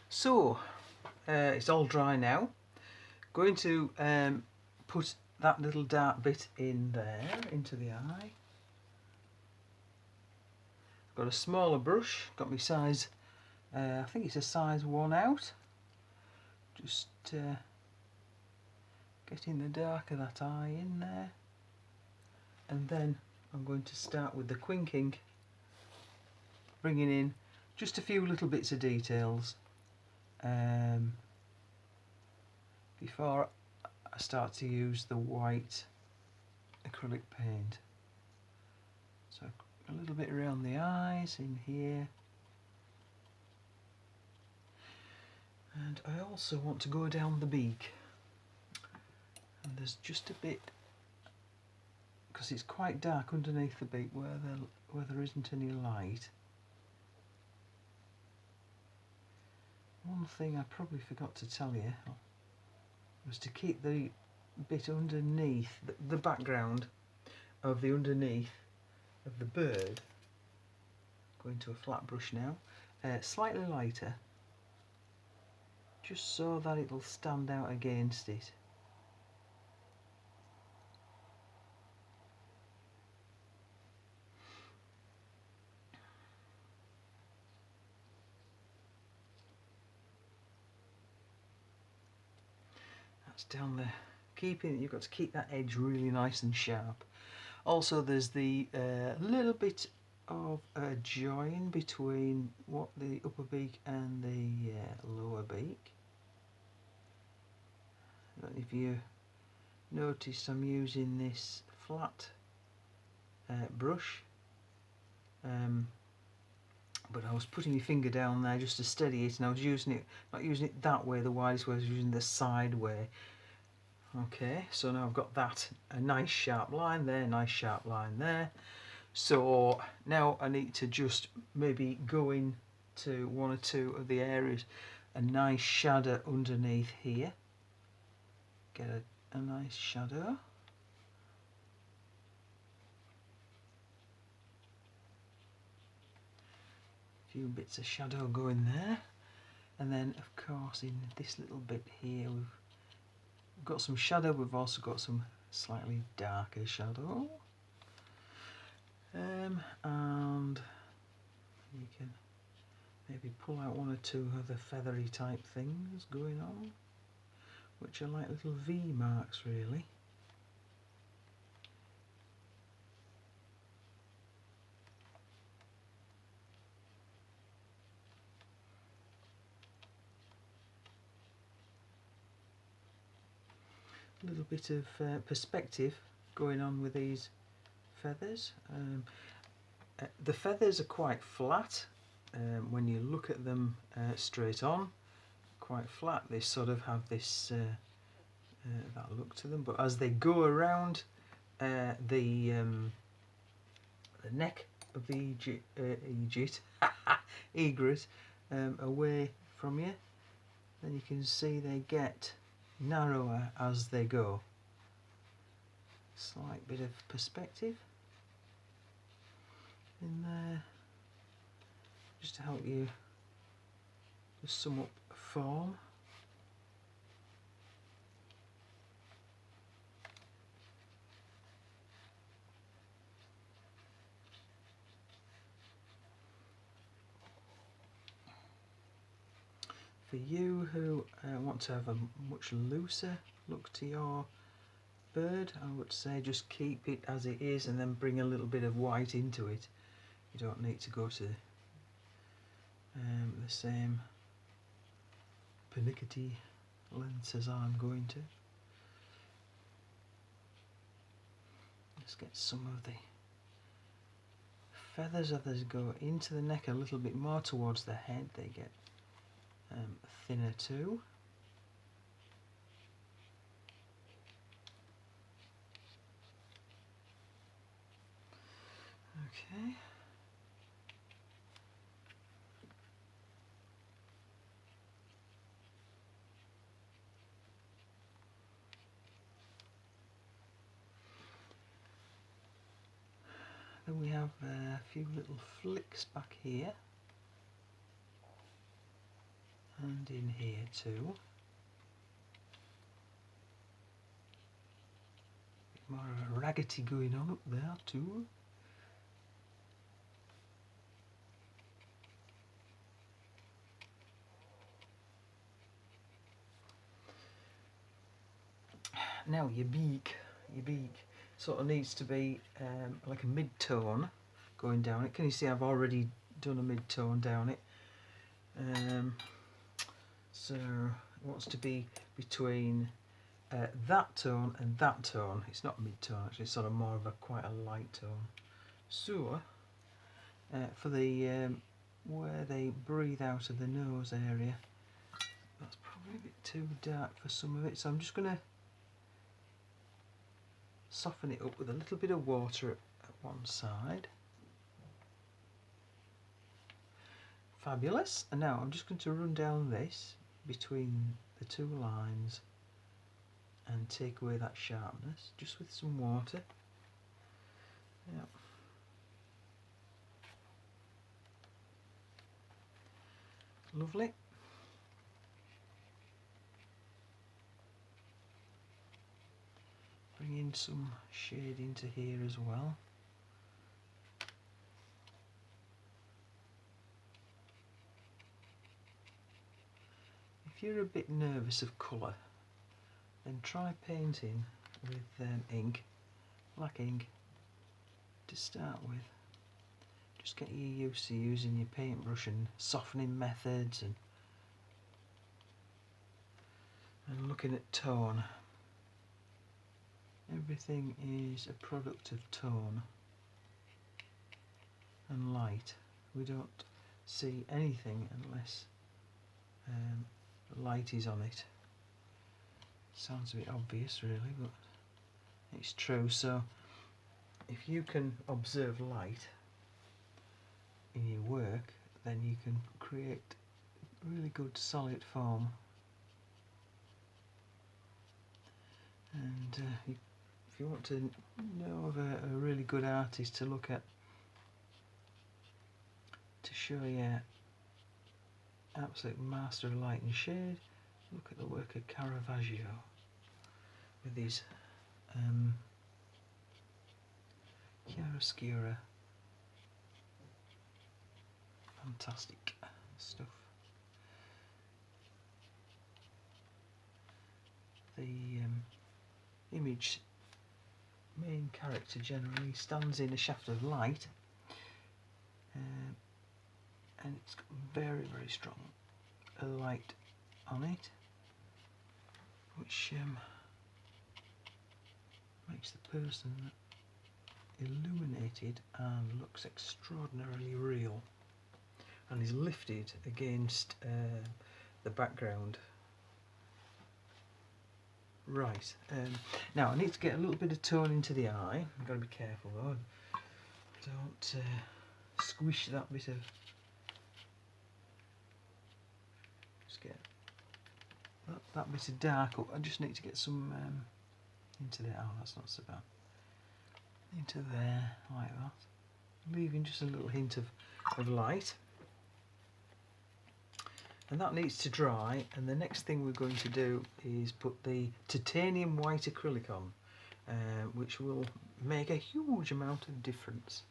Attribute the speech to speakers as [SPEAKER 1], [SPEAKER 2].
[SPEAKER 1] So it's all dry now. Going to put that little dark bit in there into the eye. Got a smaller brush, got my size, I think it's a size 1 out. Just getting the dark of that eye in there. And then I'm going to start with the quinking, bringing in just a few little bits of details before I start to use the white acrylic paint. So a little bit around the eyes in here, and I also want to go down the beak, and there's just a bit, because it's quite dark underneath the beak where there isn't any light. One thing I probably forgot to tell you was to keep the bit underneath, the background of the underneath of the bird, going to a flat brush now, slightly lighter, just so that it'll stand out against it. That's down there. You've got to keep that edge really nice and sharp. Also, there's the little bit of a join between the upper beak and the lower beak. I don't know if you noticed I'm using this flat brush, but I was putting my finger down there just to steady it, and I was not using it that way, the widest way, I was using the side way. Okay, so now I've got that, a nice sharp line there, nice sharp line there. So now I need to just maybe go in to one or two of the areas, a nice shadow underneath here. Get a nice shadow. A few bits of shadow going there. And then of course in this little bit here we've got some shadow, we've also got some slightly darker shadow. And you can maybe pull out one or two of the feathery type things going on, which are like little V marks really. A little bit of perspective going on with these feathers. The feathers are quite flat when you look at them straight on, quite flat. They sort of have this that look to them, but as they go around the neck of the egret away from you, then you can see they get narrower as they go. Slight bit of perspective in there, just to help you just sum up form. For you who want to have a much looser look to your bird, I would say just keep it as it is and then bring a little bit of white into it. You don't need to go to the same pernickety lengths as I'm going to. Let's get some of the feathers as they go into the neck a little bit more towards the head. They get thinner too. Okay. Then we have a few little flicks back here. and in here too. Bit more of a raggedy going on up there too. Now your beak sort of needs to be like a mid-tone going down it. Can you see I've already done a mid-tone down it? So it wants to be between that tone and that tone. It's not mid-tone actually, it's sort of more of a quite a light tone. So for the where they breathe out of the nose area, that's probably a bit too dark for some of it, so I'm just going to soften it up with a little bit of water at one side. Fabulous. And now I'm just going to run down this between the two lines and take away that sharpness just with some water. Yep. Lovely. Bring in some shade into here as well. If you're a bit nervous of colour, then try painting with ink, black ink, to start with. Just get you used to using your paintbrush and softening methods and looking at tone. Everything is a product of tone and light. We don't see anything unless light is on it. Sounds a bit obvious really, but it's true. So if you can observe light in your work, then you can create really good solid form. And if you want to know of a really good artist to look at, to show you absolute master of light and shade, look at the work of Caravaggio with his chiaroscuro. Fantastic stuff. The image main character generally stands in a shaft of light, and it's got very strong light on it, which makes the person illuminated and looks extraordinarily real, and is lifted against the background. Right, now I need to get a little bit of tone into the eye. I've got to be careful though, don't squish that bit of, just get that bit of dark up. I just need to get some into there. Oh, that's not so bad. Into there, like that, leaving just a little hint of light. And that needs to dry, and the next thing we're going to do is put the titanium white acrylic on, which will make a huge amount of difference.